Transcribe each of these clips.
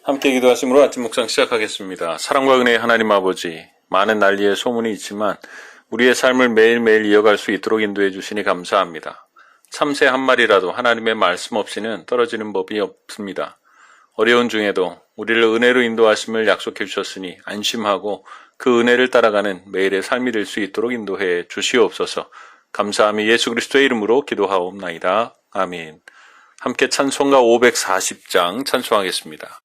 함께 기도하심으로 아침 묵상 시작하겠습니다. 사랑과 은혜의 하나님 아버지, 많은 난리의 소문이 있지만 우리의 삶을 매일매일 이어갈 수 있도록 인도해 주시니 감사합니다. 참새 한 마리라도 하나님의 말씀 없이는 떨어지는 법이 없습니다. 어려운 중에도 우리를 은혜로 인도하심을 약속해 주셨으니 안심하고 그 은혜를 따라가는 매일의 삶이 될 수 있도록 인도해 주시옵소서. 감사함이 예수 그리스도의 이름으로 기도하옵나이다. 아멘. 함께 찬송가 540장 찬송하겠습니다.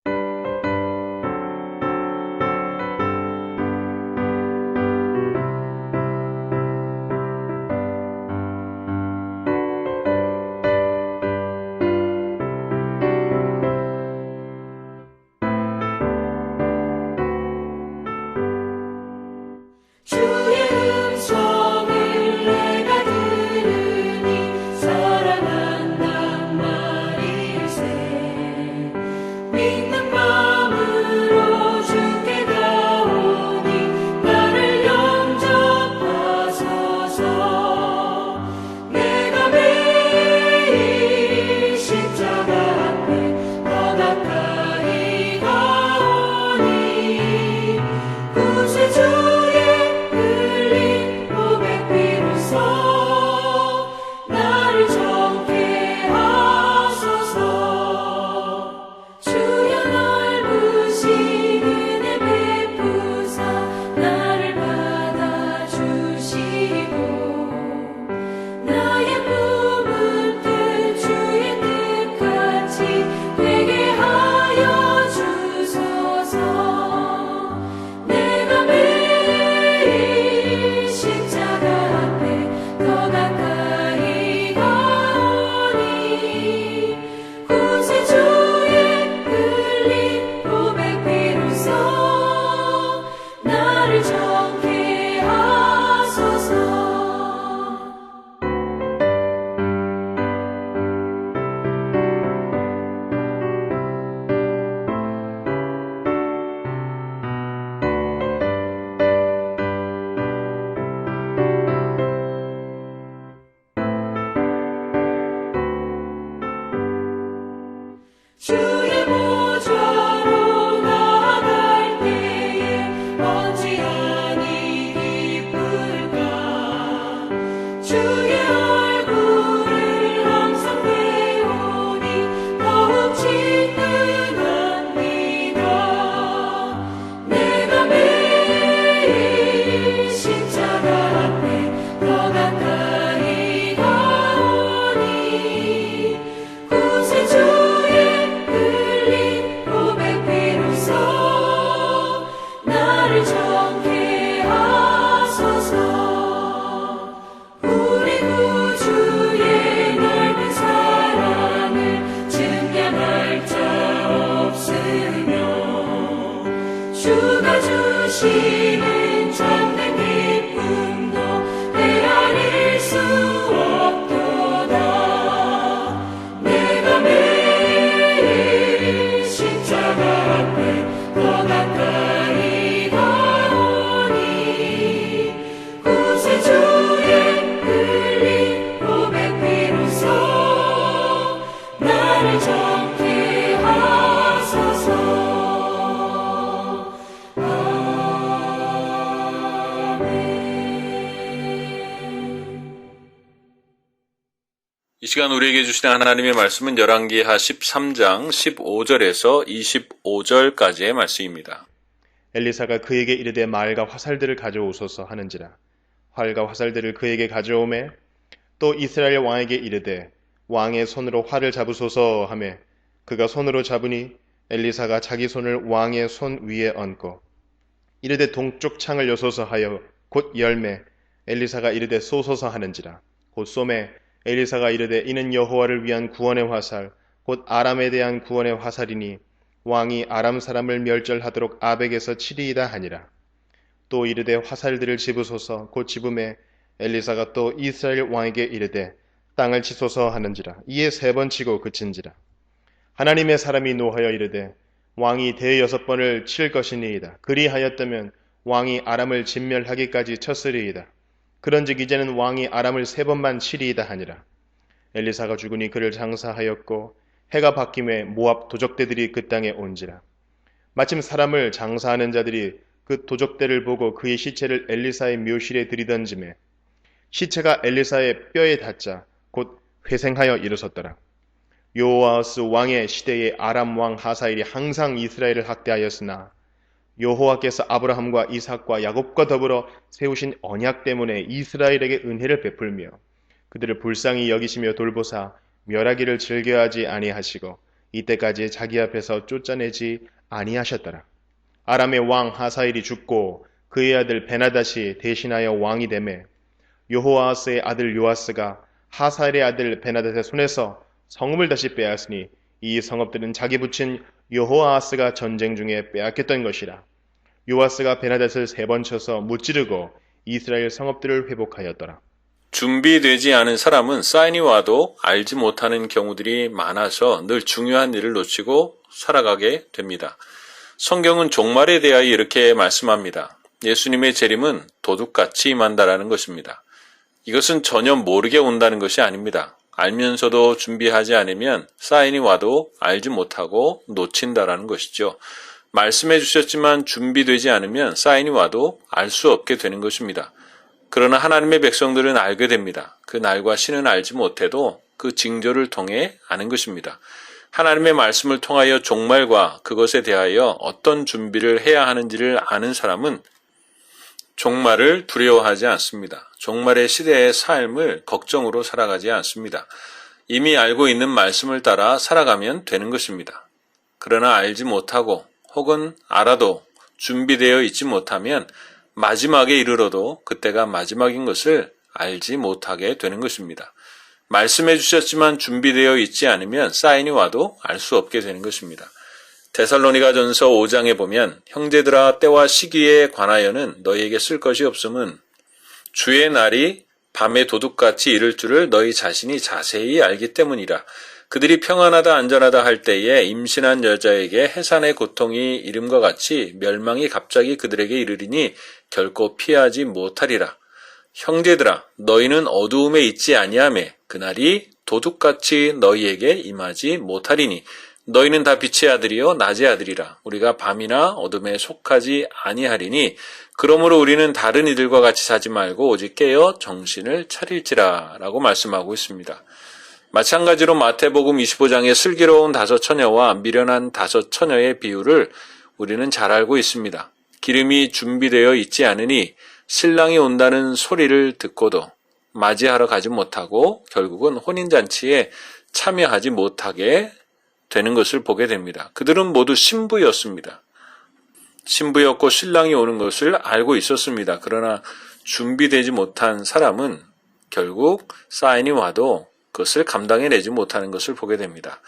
이 시간 우리에게 주시는 하나님의 말씀은 열왕기하 13장 15절에서 25절까지의 말씀입니다. 엘리사가 그에게 이르되 말과 화살들을 가져오소서 하는지라. 활과 화살들을 그에게 가져오매 또 이스라엘 왕에게 이르되 왕의 손으로 활을 잡으소서 하매 그가 손으로 잡으니 엘리사가 자기 손을 왕의 손 위에 얹고 이르되 동쪽 창을 여소서 하여 곧 열매 엘리사가 이르되 쏘소서 하는지라. 곧 쏘매 엘리사가 이르되 이는 여호와를 위한 구원의 화살 곧 아람에 대한 구원의 화살이니 왕이 아람 사람을 멸절하도록 아벡에서 치리이다 하니라. 또 이르되 화살들을 집으소서 곧 집음에 엘리사가 또 이스라엘 왕에게 이르되 땅을 치소서 하는지라. 이에 3번 치고 그친지라. 하나님의 사람이 노하여 이르되 왕이 대6번을 칠 것이니이다. 그리하였다면 왕이 아람을 진멸하기까지 쳤으리이다. 그런즉 이제는 왕이 아람을 3번만 치리이다 하니라. 엘리사가 죽으니 그를 장사하였고 해가 바뀜에 모압 도적대들이 그 땅에 온지라. 마침 사람을 장사하는 자들이 그 도적대를 보고 그의 시체를 엘리사의 묘실에 들이던지매 시체가 엘리사의 뼈에 닿자 곧 회생하여 일어섰더라. 여호아스 왕의 시대의 아람 왕 하사엘이 항상 이스라엘을 학대하였으나 여호와께서 아브라함과 이삭과 야곱과 더불어 세우신 언약 때문에 이스라엘에게 은혜를 베풀며 그들을 불쌍히 여기시며 돌보사 멸하기를 즐겨하지 아니하시고 이때까지 자기 앞에서 쫓아내지 아니하셨더라. 아람의 왕 하사엘이 죽고 그의 아들 베나닷이 대신하여 왕이 되매 여호아스의 아들 요아스가 하사엘의 아들 베나닷의 손에서 성읍을 다시 빼앗으니 이 성읍들은 자기 붙인 여호아스가 전쟁 중에 빼앗겼던 것이라. 요아스가 베나닷을 3번 쳐서 무찌르고 이스라엘 성읍들을 회복하였더라. 준비되지 않은 사람은 사인이 와도 알지 못하는 경우들이 많아서 늘 중요한 일을 놓치고 살아가게 됩니다. 성경은 종말에 대하여 이렇게 말씀합니다. 예수님의 재림은 도둑같이 임한다라는 것입니다. 이것은 전혀 모르게 온다는 것이 아닙니다. 알면서도 준비하지 않으면 사인이 와도 알지 못하고 놓친다라는 것이죠. 말씀해 주셨지만 준비되지 않으면 사인이 와도 알 수 없게 되는 것입니다. 그러나 하나님의 백성들은 알게 됩니다. 그 날과 시는 알지 못해도 그 징조를 통해 아는 것입니다. 하나님의 말씀을 통하여 종말과 그것에 대하여 어떤 준비를 해야 하는지를 아는 사람은 종말을 두려워하지 않습니다. 종말의 시대의 삶을 걱정으로 살아가지 않습니다. 이미 알고 있는 말씀을 따라 살아가면 되는 것입니다. 그러나 알지 못하고 혹은 알아도 준비되어 있지 못하면 마지막에 이르러도 그때가 마지막인 것을 알지 못하게 되는 것입니다. 말씀해 주셨지만 준비되어 있지 않으면 사인이 와도 알 수 없게 되는 것입니다. 데살로니가전서 5장에 보면 형제들아 때와 시기에 관하여는 너희에게 쓸 것이 없음은 주의 날이 밤에 도둑같이 이를 줄을 너희 자신이 자세히 알기 때문이라. 그들이 평안하다 안전하다 할 때에 임신한 여자에게 해산의 고통이 이름과 같이 멸망이 갑자기 그들에게 이르리니 결코 피하지 못하리라. 형제들아 너희는 어두움에 있지 아니하매 그날이 도둑같이 너희에게 임하지 못하리니 너희는 다 빛의 아들이요 낮의 아들이라. 우리가 밤이나 어둠에 속하지 아니하리니 그러므로 우리는 다른 이들과 같이 사지 말고 오직 깨어 정신을 차릴지라 라고 말씀하고 있습니다. 마찬가지로 마태복음 25장의 슬기로운 5 처녀와 미련한 5 처녀의 비유를 우리는 잘 알고 있습니다. 기름이 준비되어 있지 않으니 신랑이 온다는 소리를 듣고도 맞이하러 가지 못하고 결국은 혼인잔치에 참여하지 못하게 되는 것을 보게 됩니다. 그들은 모두 신부였습니다. 신부였고 신랑이 오는 것을 알고 있었습니다. 그러나 준비되지 못한 사람은 결국 사인이 와도 그것을 감당해내지 못하는 것을 보게 됩니다.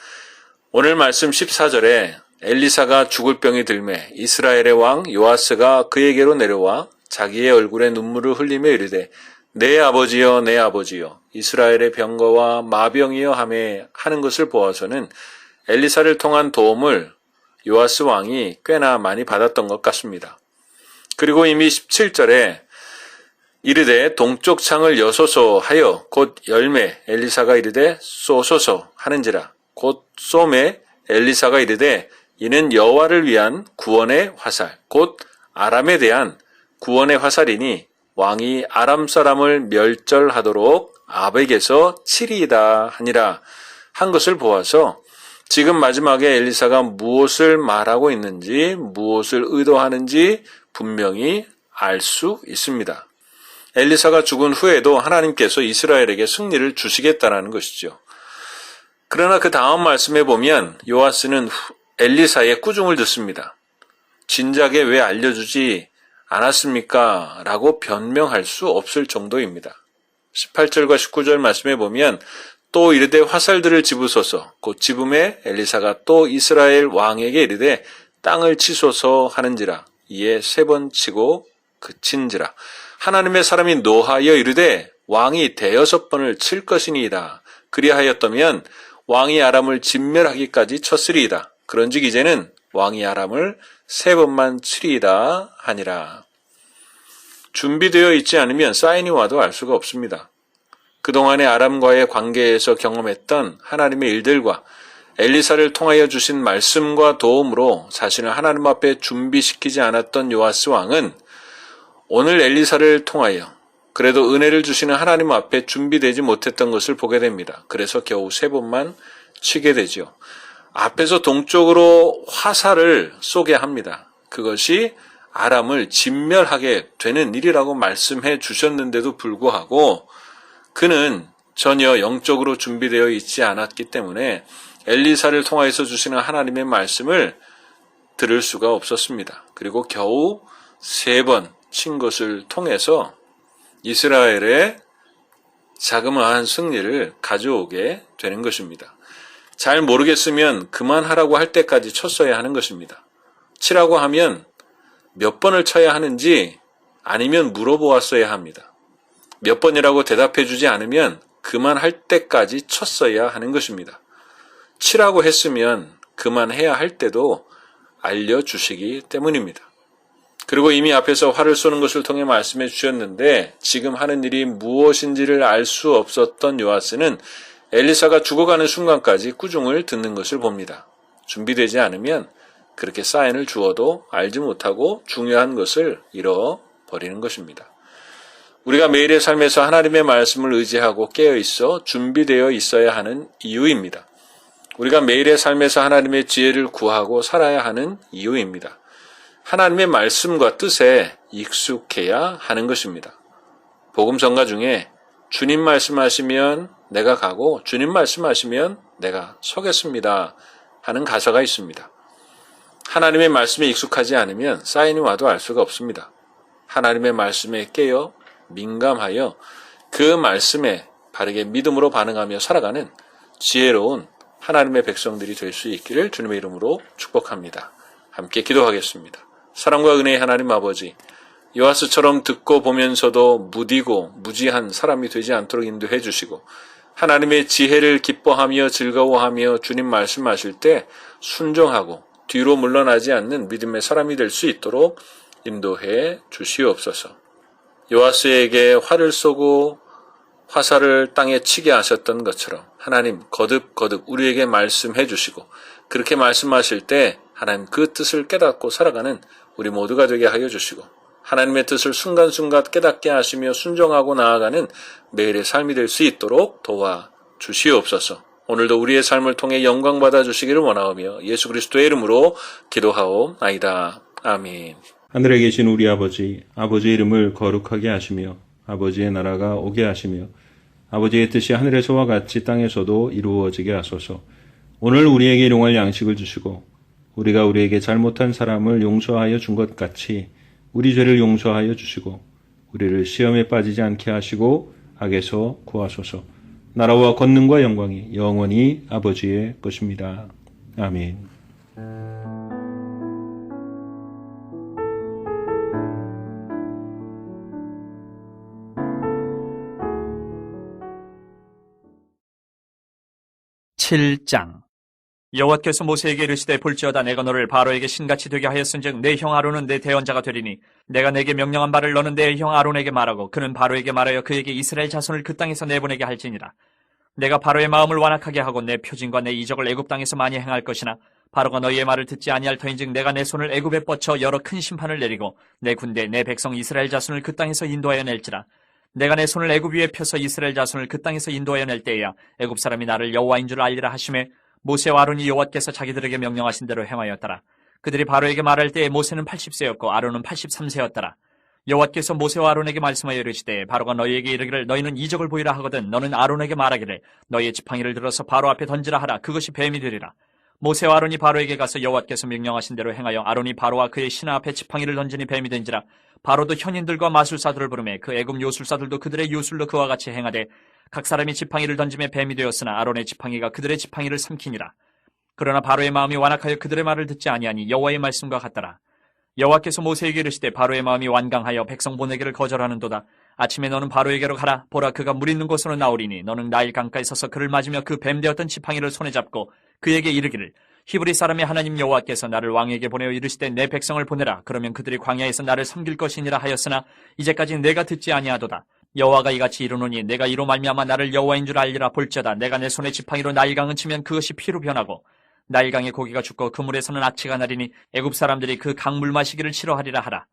오늘 말씀 14절에 엘리사가 죽을 병이 들매 이스라엘의 왕 요아스가 그에게로 내려와 자기의 얼굴에 눈물을 흘리며 이르되 내 아버지여 내 아버지여 이스라엘의 병거와 마병이여 하매 하는 것을 보아서는 엘리사를 통한 도움을 요아스 왕이 꽤나 많이 받았던 것 같습니다. 그리고 이미 17절에 이르되 동쪽 창을 여소서 하여 곧 열매 엘리사가 이르되 쏘소서 하는지라. 곧 쏘매 엘리사가 이르되 이는 여호와를 위한 구원의 화살 곧 아람에 대한 구원의 화살이니 왕이 아람 사람을 멸절하도록 아벡에서 치리이다 하니라 한 것을 보아서 지금 마지막에 엘리사가 무엇을 말하고 있는지 무엇을 의도하는지 분명히 알 수 있습니다. 엘리사가 죽은 후에도 하나님께서 이스라엘에게 승리를 주시겠다는 것이죠. 그러나 그 다음 말씀에 보면 요아스는 엘리사의 꾸중을 듣습니다. 진작에 왜 알려주지 않았습니까? 라고 변명할 수 없을 정도입니다. 18절과 19절 말씀에 보면 또 이르되 화살들을 집으소서 곧 집음에 엘리사가 또 이스라엘 왕에게 이르되 땅을 치소서 하는지라. 이에 3번 치고 그친지라. 하나님의 사람이 노하여 이르되 왕이 6번을 칠 것이니이다. 그리하였다면 왕이 아람을 진멸하기까지 쳤으리이다. 그런즉 이제는 왕이 아람을 3번만 치리이다 하니라. 준비되어 있지 않으면 사인이 와도 알 수가 없습니다. 그동안의 아람과의 관계에서 경험했던 하나님의 일들과 엘리사를 통하여 주신 말씀과 도움으로 자신을 하나님 앞에 준비시키지 않았던 요아스 왕은 오늘 엘리사를 통하여 그래도 은혜를 주시는 하나님 앞에 준비되지 못했던 것을 보게 됩니다. 그래서 겨우 3번만 치게 되죠. 앞에서 동쪽으로 화살을 쏘게 합니다. 그것이 아람을 진멸하게 되는 일이라고 말씀해 주셨는데도 불구하고 그는 전혀 영적으로 준비되어 있지 않았기 때문에 엘리사를 통하여서 주시는 하나님의 말씀을 들을 수가 없었습니다. 그리고 겨우 3번 친 것을 통해서 이스라엘의 자그마한 승리를 가져오게 되는 것입니다. 잘 모르겠으면 그만하라고 할 때까지 쳤어야 하는 것입니다. 치라고 하면 몇 번을 쳐야 하는지 아니면 물어보았어야 합니다. 몇 번이라고 대답해 주지 않으면 그만할 때까지 쳤어야 하는 것입니다. 치라고 했으면 그만해야 할 때도 알려주시기 때문입니다. 그리고 이미 앞에서 활을 쏘는 것을 통해 말씀해 주셨는데 지금 하는 일이 무엇인지를 알 수 없었던 요아스는 엘리사가 죽어가는 순간까지 꾸중을 듣는 것을 봅니다. 준비되지 않으면 그렇게 사인을 주어도 알지 못하고 중요한 것을 잃어버리는 것입니다. 우리가 매일의 삶에서 하나님의 말씀을 의지하고 깨어있어 준비되어 있어야 하는 이유입니다. 우리가 매일의 삶에서 하나님의 지혜를 구하고 살아야 하는 이유입니다. 하나님의 말씀과 뜻에 익숙해야 하는 것입니다. 복음 전가 중에 주님 말씀하시면 내가 가고 주님 말씀하시면 내가 서겠습니다 하는 가사가 있습니다. 하나님의 말씀에 익숙하지 않으면 사인이 와도 알 수가 없습니다. 하나님의 말씀에 깨어 민감하여 그 말씀에 바르게 믿음으로 반응하며 살아가는 지혜로운 하나님의 백성들이 될 수 있기를 주님의 이름으로 축복합니다. 함께 기도하겠습니다. 사랑과 은혜의 하나님 아버지, 요아스처럼 듣고 보면서도 무디고 무지한 사람이 되지 않도록 인도해 주시고 하나님의 지혜를 기뻐하며 즐거워하며 주님 말씀하실 때 순종하고 뒤로 물러나지 않는 믿음의 사람이 될 수 있도록 인도해 주시옵소서. 요아스에게 활을 쏘고 화살을 땅에 치게 하셨던 것처럼 하나님 거듭거듭 우리에게 말씀해 주시고 그렇게 말씀하실 때 하나님 그 뜻을 깨닫고 살아가는 우리 모두가 되게 하여 주시고 하나님의 뜻을 순간순간 깨닫게 하시며 순종하고 나아가는 매일의 삶이 될 수 있도록 도와주시옵소서. 오늘도 우리의 삶을 통해 영광 받아 주시기를 원하오며 예수 그리스도의 이름으로 기도하옵나이다. 아멘. 하늘에 계신 우리 아버지, 아버지의 이름을 거룩하게 하시며 아버지의 나라가 오게 하시며 아버지의 뜻이 하늘에서와 같이 땅에서도 이루어지게 하소서. 오늘 우리에게 일용할 양식을 주시고 우리가 우리에게 잘못한 사람을 용서하여 준 것 같이 우리 죄를 용서하여 주시고 우리를 시험에 빠지지 않게 하시고 악에서 구하소서. 나라와 권능과 영광이 영원히 아버지의 것입니다. 아멘. (7장) 여호와께서 모세에게 이르시되 볼지어다 내가 너를 바로에게 신같이 되게 하였은즉 내 형 아론은 내 대언자가 되리니 내가 내게 명령한 바를 너는 내 형 아론에게 말하고 그는 바로에게 말하여 그에게 이스라엘 자손을 그 땅에서 내보내게 할지니라. 내가 바로의 마음을 완악하게 하고 내 표징과 내 이적을 애굽 땅에서 많이 행할 것이나 바로가 너희의 말을 듣지 아니할 터인즉 내가 내 손을 애굽에 뻗쳐 여러 큰 심판을 내리고 내 군대 내 백성 이스라엘 자손을 그 땅에서 인도하여 낼지라. 내가 내 손을 애굽 위에 펴서 이스라엘 자손을 그 땅에서 인도하여 낼 때에야 애굽 사람이 나를 여호와인 줄 알리라 하시매 모세와 아론이 여호와께서 자기들에게 명령하신 대로 행하였더라. 그들이 바로에게 말할 때에 모세는 80세였고 아론은 83세였더라. 여호와께서 모세와 아론에게 말씀하여 이르시되 바로가 너희에게 이르기를 너희는 이적을 보이라 하거든 너는 아론에게 말하기를 너희의 지팡이를 들어서 바로 앞에 던지라 하라. 그것이 뱀이 되리라. 모세와 아론이 바로에게 가서 여호와께서 명령하신 대로 행하여 아론이 바로와 그의 신하 앞에 지팡이를 던지니 뱀이 된지라. 바로도 현인들과 마술사들을 부르매 그 애굽 요술사들도 그들의 요술로 그와 같이 행하되 각 사람이 지팡이를 던짐에 뱀이 되었으나 아론의 지팡이가 그들의 지팡이를 삼키니라. 그러나 바로의 마음이 완악하여 그들의 말을 듣지 아니하니 여호와의 말씀과 같더라. 여호와께서 모세에게 이르시되 바로의 마음이 완강하여 백성 보내기를 거절하는도다. 아침에 너는 바로에게로 가라. 보라 그가 물 있는 곳으로 나오리니 너는 나일 강가에 서서 그를 맞으며 그 뱀 되었던 지팡이를 손에 잡고 그에게 이르기를 히브리 사람의 하나님 여호와께서 나를 왕에게 보내어 이르시되 내 백성을 보내라. 그러면 그들이 광야에서 나를 섬길 것이니라 하였으나 이제까지 내가 듣지 아니하도다. 여호와가 이같이 이르노니 내가 이로 말미암아 나를 여호와인 줄 알리라. 볼지어다 내가 내 손에 지팡이로 나일강을 치면 그것이 피로 변하고 나일강의 고기가 죽고 그 물에서는 악취가 나리니 애굽 사람들이 그 강물 마시기를 싫어하리라 하라.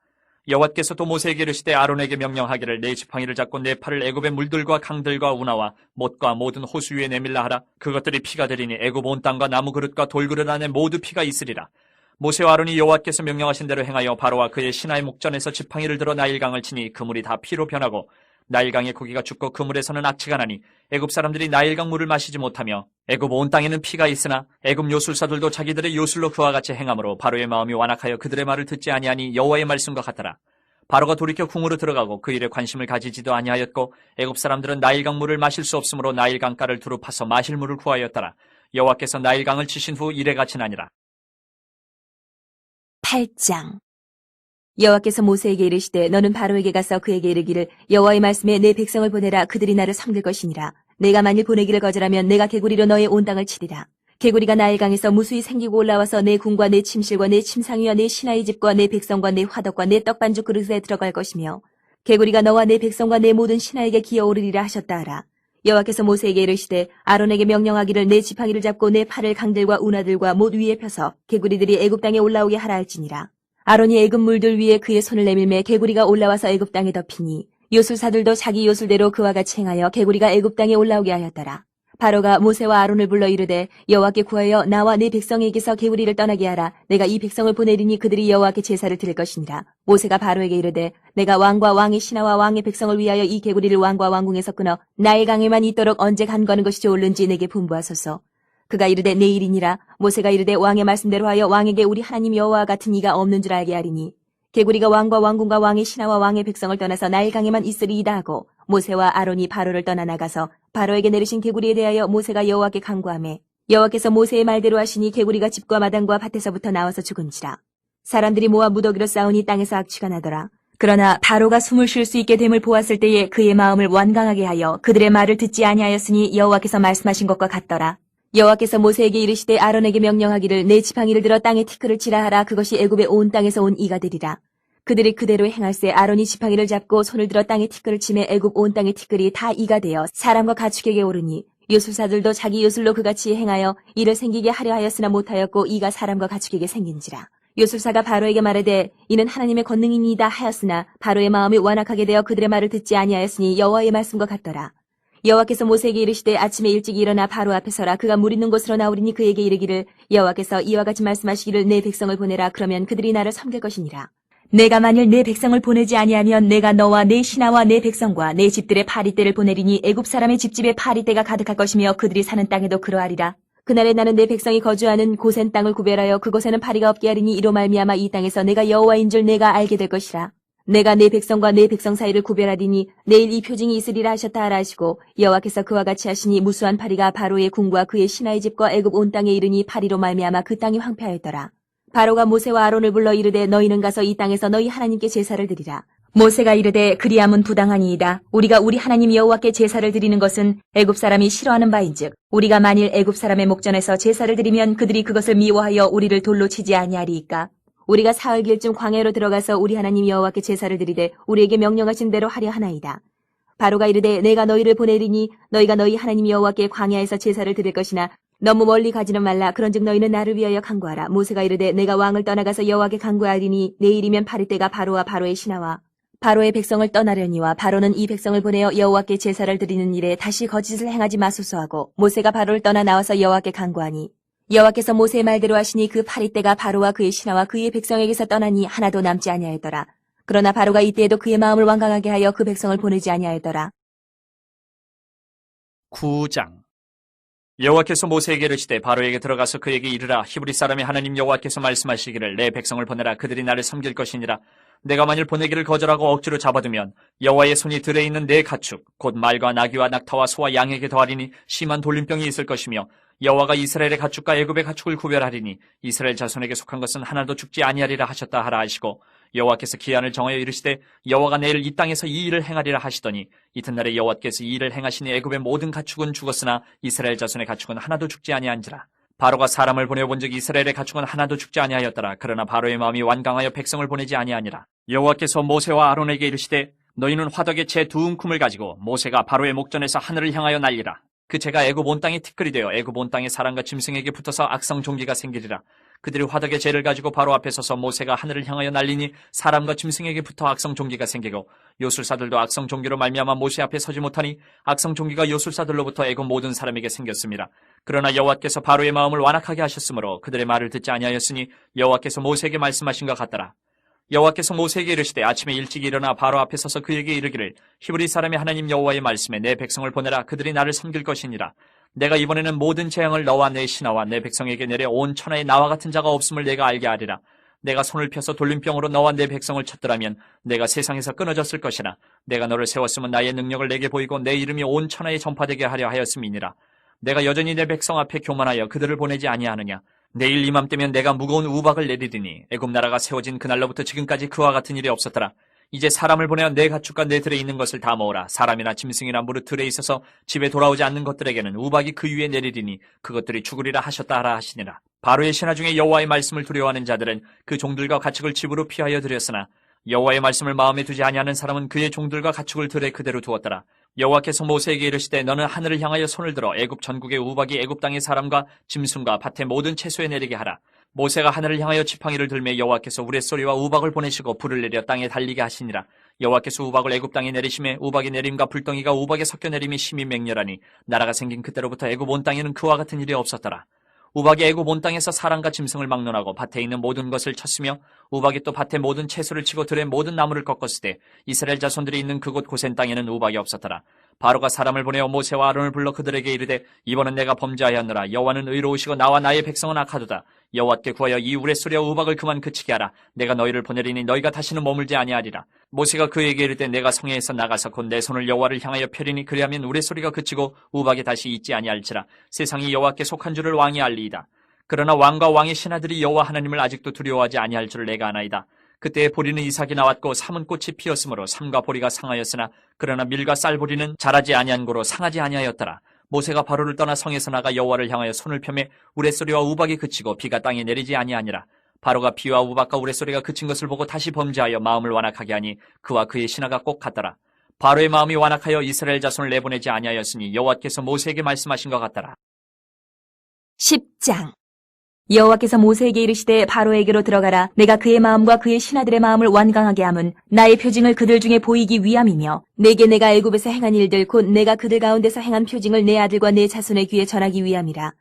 여호와께서 또 모세에게 이르시되 아론에게 명령하기를 내 지팡이를 잡고 내 팔을 애굽의 물들과 강들과 운하와 못과 모든 호수 위에 내밀라 하라. 그것들이 피가 되리니 애굽 온 땅과 나무 그릇과 돌그릇 안에 모두 피가 있으리라. 모세와 아론이 여호와께서 명령하신 대로 행하여 바로와 그의 신하의 목전에서 지팡이를 들어 나일강을 치니 그 물이 다 피로 변하고 나일강의 고기가 죽고 그 물에서는 악취가 나니 애굽 사람들이 나일강 물을 마시지 못하며 애굽 온 땅에는 피가 있으나 애굽 요술사들도 자기들의 요술로 그와 같이 행함으로 바로의 마음이 완악하여 그들의 말을 듣지 아니하니 여호와의 말씀과 같더라. 바로가 돌이켜 궁으로 들어가고 그 일에 관심을 가지지도 아니하였고 애굽 사람들은 나일강 물을 마실 수 없으므로 나일강가를 두루 파서 마실 물을 구하였더라. 여호와께서 나일강을 치신 후 이래같이 나니라. 8장. 여호와께서 모세에게 이르시되 너는 바로에게 가서 그에게 이르기를 여호와의 말씀에 내 백성을 보내라. 그들이 나를 섬길 것이니라. 내가 만일 보내기를 거절하면 내가 개구리로 너의 온 땅을 치리라. 개구리가 나일강에서 무수히 생기고 올라와서 내 궁과 내 침실과 내 침상위와 내 신하의 집과 내 백성과 내 화덕과 내 떡반죽 그릇에 들어갈 것이며 개구리가 너와 내 백성과 내 모든 신하에게 기어오르리라 하셨다 하라. 여호와께서 모세에게 이르시되 아론에게 명령하기를 내 지팡이를 잡고 내 팔을 강들과 운하들과 못 위에 펴서 개구리들이 애굽 땅에 올라오게 하라 할지니라. 아론이 애굽 물들 위에 그의 손을 내밀매 개구리가 올라와서 애굽 땅에 덮이니 요술사들도 자기 요술대로 그와 같이 행하여 개구리가 애굽 땅에 올라오게 하였더라. 바로가 모세와 아론을 불러 이르되 여호와께 구하여 나와 내 백성에게서 개구리를 떠나게 하라. 내가 이 백성을 보내리니 그들이 여호와께 제사를 드릴 것이니라. 모세가 바로에게 이르되 내가 왕과 왕의 신하와 왕의 백성을 위하여 이 개구리를 왕과 왕궁에서 끊어 나일강에만 있도록 언제 간거는 것이 좋을는지 내게 분부하소서. 그가 이르되 내일이니라. 모세가 이르되 왕의 말씀대로 하여 왕에게 우리 하나님 여호와와 같은 이가 없는 줄 알게 하리니 개구리가 왕과 왕궁과 왕의 신하와 왕의 백성을 떠나서 나일강에만 있으리이다 하고 모세와 아론이 바로를 떠나 나가서 바로에게 내리신 개구리에 대하여 모세가 여호와께 간구하매 여호와께서 모세의 말대로 하시니 개구리가 집과 마당과 밭에서부터 나와서 죽은지라. 사람들이 모아 무더기로 싸우니 땅에서 악취가 나더라. 그러나 바로가 숨을 쉴 수 있게 됨을 보았을 때에 그의 마음을 완강하게 하여 그들의 말을 듣지 아니하였으니 여호와께서 말씀하신 것과 같더라. 여호와께서 모세에게 이르시되 아론에게 명령하기를 내 지팡이를 들어 땅에 티끌을 치라 하라. 그것이 애굽의 온 땅에서 온 이가 되리라. 그들이 그대로 행할세 아론이 지팡이를 잡고 손을 들어 땅에 티끌을 치매 애굽 온 땅의 티끌이 다 이가 되어 사람과 가축에게 오르니 요술사들도 자기 요술로 그같이 행하여 이를 생기게 하려 하였으나 못하였고 이가 사람과 가축에게 생긴지라. 요술사가 바로에게 말하되 이는 하나님의 권능이니이다 하였으나 바로의 마음이 완악하게 되어 그들의 말을 듣지 아니하였으니 여호와의 말씀과 같더라. 여호와께서 모세에게 이르시되 아침에 일찍 일어나 바로 앞에 서라. 그가 물 있는 곳으로 나오리니 그에게 이르기를 여호와께서 이와 같이 말씀하시기를 내 백성을 보내라. 그러면 그들이 나를 섬길 것이니라. 내가 만일 내 백성을 보내지 아니하면 내가 너와 내 신하와 내 백성과 내 집들의 파리떼를 보내리니 애굽 사람의 집집에 파리떼가 가득할 것이며 그들이 사는 땅에도 그러하리라. 그날에 나는 내 백성이 거주하는 고센 땅을 구별하여 그곳에는 파리가 없게 하리니 이로 말미암아 이 땅에서 내가 여호와인 줄 내가 알게 될 것이라. 내가 내 백성과 내 백성 사이를 구별하리니 내일 이 표징이 있으리라 하셨다 하라 하시고 여호와께서 그와 같이 하시니 무수한 파리가 바로의 궁과 그의 신하의 집과 애굽 온 땅에 이르니 파리로 말미암아 그 땅이 황폐하였더라. 바로가 모세와 아론을 불러 이르되 너희는 가서 이 땅에서 너희 하나님께 제사를 드리라. 모세가 이르되 그리함은 부당하니이다. 우리가 우리 하나님 여호와께 제사를 드리는 것은 애굽 사람이 싫어하는 바인즉 우리가 만일 애굽 사람의 목전에서 제사를 드리면 그들이 그것을 미워하여 우리를 돌로 치지 아니하리이까. 우리가 사흘길쯤 광야로 들어가서 우리 하나님 여호와께 제사를 드리되 우리에게 명령하신 대로 하려 하나이다. 바로가 이르되 내가 너희를 보내리니 너희가 너희 하나님 여호와께 광야에서 제사를 드릴 것이나 너무 멀리 가지는 말라. 그런즉 너희는 나를 위하여 간구하라. 모세가 이르되 내가 왕을 떠나가서 여호와께 간구하리니 내일이면 파리떼가 바로와 바로의 신하와 바로의 백성을 떠나려니와 바로는 이 백성을 보내어 여호와께 제사를 드리는 일에 다시 거짓을 행하지 마소서 하고 모세가 바로를 떠나 나와서 여호와께 간구하니 여호와께서 모세의 말대로 하시니 그 파리떼가 바로와 그의 신하와 그의 백성에게서 떠나니 하나도 남지 아니하였더라. 그러나 바로가 이때에도 그의 마음을 완강하게 하여 그 백성을 보내지 아니하였더라. 9장. 여호와께서 모세에게 이르시되 바로에게 들어가서 그에게 이르라. 히브리 사람의 하나님 여호와께서 말씀하시기를 내 백성을 보내라. 그들이 나를 섬길 것이니라. 내가 만일 보내기를 거절하고 억지로 잡아두면 여호와의 손이 들에 있는 내 가축 곧 말과 나귀와 낙타와 소와 양에게 더하리니 심한 돌림병이 있을 것이며 여호와가 이스라엘의 가축과 애굽의 가축을 구별하리니 이스라엘 자손에게 속한 것은 하나도 죽지 아니하리라 하셨다 하라 하시고 여호와께서 기한을 정하여 이르시되 여호와가 내일 이 땅에서 이 일을 행하리라 하시더니 이튿날에 여호와께서 이 일을 행하시니 애굽의 모든 가축은 죽었으나 이스라엘 자손의 가축은 하나도 죽지 아니한지라. 바로가 사람을 보내본즉 이스라엘의 가축은 하나도 죽지 아니하였더라. 그러나 바로의 마음이 완강하여 백성을 보내지 아니하니라. 여호와께서 모세와 아론에게 이르시되 너희는 화덕에 재 두 움큼을 가지고 모세가 바로의 목전에서 하늘을 향하여 날리라. 그 죄가 애굽 온 땅에 티끌이 되어 애굽 온 땅의 사람과 짐승에게 붙어서 악성 종기가 생기리라. 그들이 화덕의 죄를 가지고 바로 앞에 서서 모세가 하늘을 향하여 날리니 사람과 짐승에게 붙어 악성 종기가 생기고 요술사들도 악성 종기로 말미암아 모세 앞에 서지 못하니 악성 종기가 요술사들로부터 애굽 모든 사람에게 생겼습니다. 그러나 여호와께서 바로의 마음을 완악하게 하셨으므로 그들의 말을 듣지 아니하였으니 여호와께서 모세에게 말씀하신 것 같더라. 여호와께서 모세에게 이르시되 아침에 일찍 일어나 바로 앞에 서서 그에게 이르기를 히브리 사람의 하나님 여호와의 말씀에 내 백성을 보내라. 그들이 나를 섬길 것이니라. 내가 이번에는 모든 재앙을 너와 내 신하와 내 백성에게 내려 온 천하에 나와 같은 자가 없음을 내가 알게 하리라. 내가 손을 펴서 돌림병으로 너와 내 백성을 쳤더라면 내가 세상에서 끊어졌을 것이나 내가 너를 세웠으면 나의 능력을 내게 보이고 내 이름이 온 천하에 전파되게 하려 하였음이니라. 내가 여전히 내 백성 앞에 교만하여 그들을 보내지 아니하느냐. 내일 이맘때면 내가 무거운 우박을 내리리니 애굽 나라가 세워진 그날로부터 지금까지 그와 같은 일이 없었더라. 이제 사람을 보내어 내 가축과 내 들에 있는 것을 다 모으라. 사람이나 짐승이나 무릇 들에 있어서 집에 돌아오지 않는 것들에게는 우박이 그 위에 내리리니 그것들이 죽으리라 하셨다 하라 하시니라. 바로의 신하 중에 여호와의 말씀을 두려워하는 자들은 그 종들과 가축을 집으로 피하여 들였으나 여호와의 말씀을 마음에 두지 아니하는 사람은 그의 종들과 가축을 들에 그대로 두었더라. 여호와께서 모세에게 이르시되 너는 하늘을 향하여 손을 들어 애굽 전국의 우박이 애굽 땅의 사람과 짐승과 밭의 모든 채소에 내리게 하라. 모세가 하늘을 향하여 지팡이를 들매 여호와께서 우레소리와 우박을 보내시고 불을 내려 땅에 달리게 하시니라. 여호와께서 우박을 애굽 땅에 내리심에 우박의 내림과 불덩이가 우박에 섞여 내림이 심히 맹렬하니 나라가 생긴 그때로부터 애굽 온 땅에는 그와 같은 일이 없었더라. 우박이 애굽 온 땅에서 사람과 짐승을 막론하고 밭에 있는 모든 것을 쳤으며 우박이 또 밭의 모든 채소를 치고 들의 모든 나무를 꺾었으되 이스라엘 자손들이 있는 그곳 고센 땅에는 우박이 없었더라. 바로가 사람을 보내어 모세와 아론을 불러 그들에게 이르되 이번은 내가 범죄하였노라. 여호와는 의로우시고 나와 나의 백성은 악하도다. 여호와께 구하여 이 우레소리와 우박을 그만 그치게 하라. 내가 너희를 보내리니 너희가 다시는 머물지 아니하리라. 모세가 그에게 이르되 내가 성회에서 나가서 곧 내 손을 여호와를 향하여 펴리니 그리하면 우레소리가 그치고 우박이 다시 있지 아니할지라. 세상이 여호와께 속한 줄을 왕이 알리이다. 그러나 왕과 왕의 신하들이 여호와 하나님을 아직도 두려워하지 아니할 줄을 내가 아나이다. 그때에 보리는 이삭이 나왔고 삼은 꽃이 피었으므로 삼과 보리가 상하였으나 그러나 밀과 쌀보리는 자라지 아니한 고로 상하지 아니하였더라. 모세가 바로를 떠나 성에서 나가 여호와를 향하여 손을 펴매 우레소리와 우박이 그치고 비가 땅에 내리지 아니하니라. 바로가 비와 우박과 우레소리가 그친 것을 보고 다시 범죄하여 마음을 완악하게 하니 그와 그의 신하가 꼭 같더라. 바로의 마음이 완악하여 이스라엘 자손을 내보내지 아니하였으니 여호와께서 모세에게 말씀하신 것 같더라. 10장 여호와께서 모세에게 이르시되 바로에게로 들어가라. 내가 그의 마음과 그의 신하들의 마음을 완강하게 함은 나의 표징을 그들 중에 보이기 위함이며 내게 내가 애굽에서 행한 일들 곧 내가 그들 가운데서 행한 표징을 내 아들과 내 자손의 귀에 전하기 위함이라.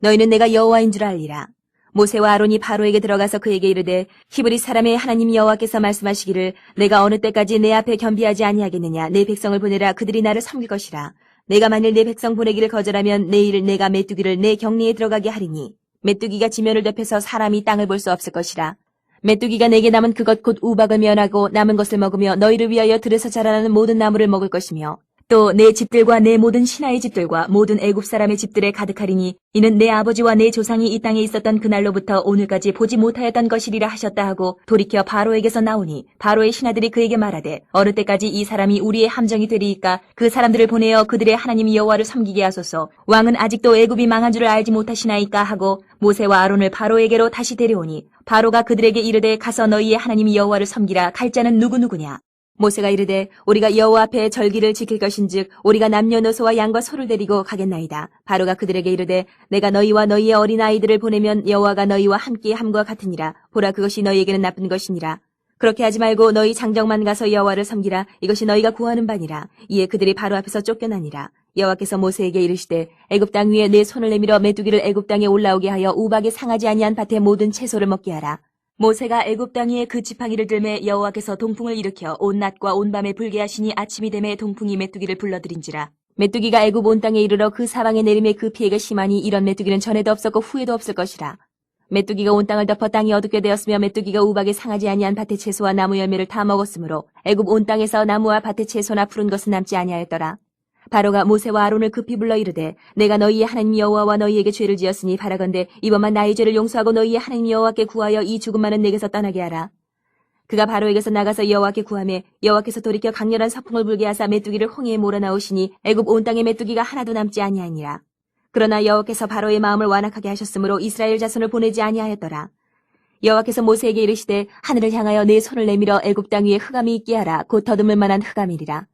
너희는 내가 여호와인 줄 알리라. 모세와 아론이 바로에게 들어가서 그에게 이르되 히브리 사람의 하나님 여호와께서 말씀하시기를 내가 어느 때까지 내 앞에 겸비하지 아니하겠느냐. 내 백성을 보내라. 그들이 나를 섬길 것이라. 내가 만일 내 백성 보내기를 거절하면 내일 내가 메뚜기를 내 격리에 들어가게 하리니 메뚜기가 지면을 덮여서 사람이 땅을 볼 수 없을 것이라. 메뚜기가 내게 남은 그것 곧 우박을 면하고 남은 것을 먹으며 너희를 위하여 들에서 자라나는 모든 나무를 먹을 것이며 또 내 집들과 내 모든 신하의 집들과 모든 애굽 사람의 집들에 가득하리니 이는 내 아버지와 내 조상이 이 땅에 있었던 그날로부터 오늘까지 보지 못하였던 것이리라 하셨다 하고 돌이켜 바로에게서 나오니 바로의 신하들이 그에게 말하되 어느 때까지 이 사람이 우리의 함정이 되리이까 그 사람들을 보내어 그들의 하나님 여호와를 섬기게 하소서. 왕은 아직도 애굽이 망한 줄을 알지 못하시나이까 하고 모세와 아론을 바로에게로 다시 데려오니 바로가 그들에게 이르되 가서 너희의 하나님 여호와를 섬기라. 갈 자는 누구누구냐. 모세가 이르되 우리가 여호와 앞에 절기를 지킬 것인즉 우리가 남녀노소와 양과 소를 데리고 가겠나이다. 바로가 그들에게 이르되 내가 너희와 너희의 어린아이들을 보내면 여호와가 너희와 함께 함과 같으니라. 보라 그것이 너희에게는 나쁜 것이니라. 그렇게 하지 말고 너희 장정만 가서 여호와를 섬기라. 이것이 너희가 구하는 바니라. 이에 그들이 바로 앞에서 쫓겨나니라. 여호와께서 모세에게 이르시되 애굽 땅 위에 내 손을 내밀어 메뚜기를 애굽 땅에 올라오게 하여 우박에 상하지 아니한 밭의 모든 채소를 먹게 하라. 모세가 애굽 땅 위에 그 지팡이를 들매 여호와께서 동풍을 일으켜 온 낮과 온 밤에 불게 하시니 아침이 되매 동풍이 메뚜기를 불러들인지라. 메뚜기가 애굽 온 땅에 이르러 그 사방에 내림에 그 피해가 심하니 이런 메뚜기는 전에도 없었고 후에도 없을 것이라. 메뚜기가 온 땅을 덮어 땅이 어둡게 되었으며 메뚜기가 우박에 상하지 아니한 밭의 채소와 나무 열매를 다 먹었으므로 애굽 온 땅에서 나무와 밭의 채소나 푸른 것은 남지 아니하였더라. 바로가 모세와 아론을 급히 불러 이르되 내가 너희의 하나님 여호와와 너희에게 죄를 지었으니 바라건대 이번만 나의 죄를 용서하고 너희의 하나님 여호와께 구하여 이 죽음만은 내게서 떠나게 하라. 그가 바로에게서 나가서 여호와께 구하매 여호와께서 돌이켜 강렬한 서풍을 불게 하사 메뚜기를 홍해에 몰아넣으시니 애굽 온 땅에 메뚜기가 하나도 남지 아니하니라. 그러나 여호와께서 바로의 마음을 완악하게 하셨으므로 이스라엘 자손을 보내지 아니하였더라. 여호와께서 모세에게 이르시되 하늘을 향하여 내 손을 내밀어 애굽 땅 위에 흑암이 있게 하라. 곧 더듬을 만한 흑암이리라.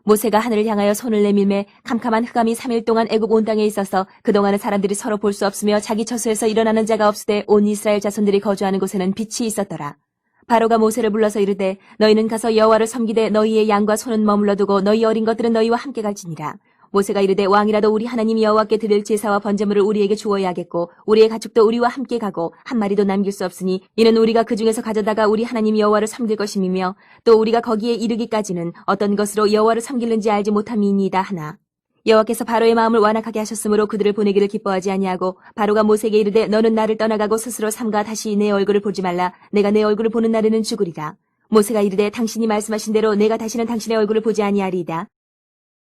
모세가 하늘을 향하여 손을 내밀매 캄캄한 흑암이 3일 동안 애굽 온 땅에 있어서 그동안은 사람들이 서로 볼 수 없으며 자기 처소에서 일어나는 자가 없으되 온 이스라엘 자손들이 거주하는 곳에는 빛이 있었더라. 바로가 모세를 불러서 이르되 너희는 가서 여호와를 섬기되 너희의 양과 소는 머물러 두고 너희 어린 것들은 너희와 함께 갈지니라. 모세가 이르되 왕이라도 우리 하나님 여호와께 드릴 제사와 번제물을 우리에게 주어야 하겠고 우리의 가축도 우리와 함께 가고 한 마리도 남길 수 없으니 이는 우리가 그 중에서 가져다가 우리 하나님 여호와를 섬길 것임이며 또 우리가 거기에 이르기까지는 어떤 것으로 여호와를 섬기는지 알지 못함이니이다 하나. 여호와께서 바로의 마음을 완악하게 하셨으므로 그들을 보내기를 기뻐하지 아니하고 바로가 모세에게 이르되 너는 나를 떠나가고 스스로 삼가 다시 내 얼굴을 보지 말라. 내가 내 얼굴을 보는 날에는 죽으리라. 모세가 이르되 당신이 말씀하신 대로 내가 다시는 당신의 얼굴을 보지 아니하리이다.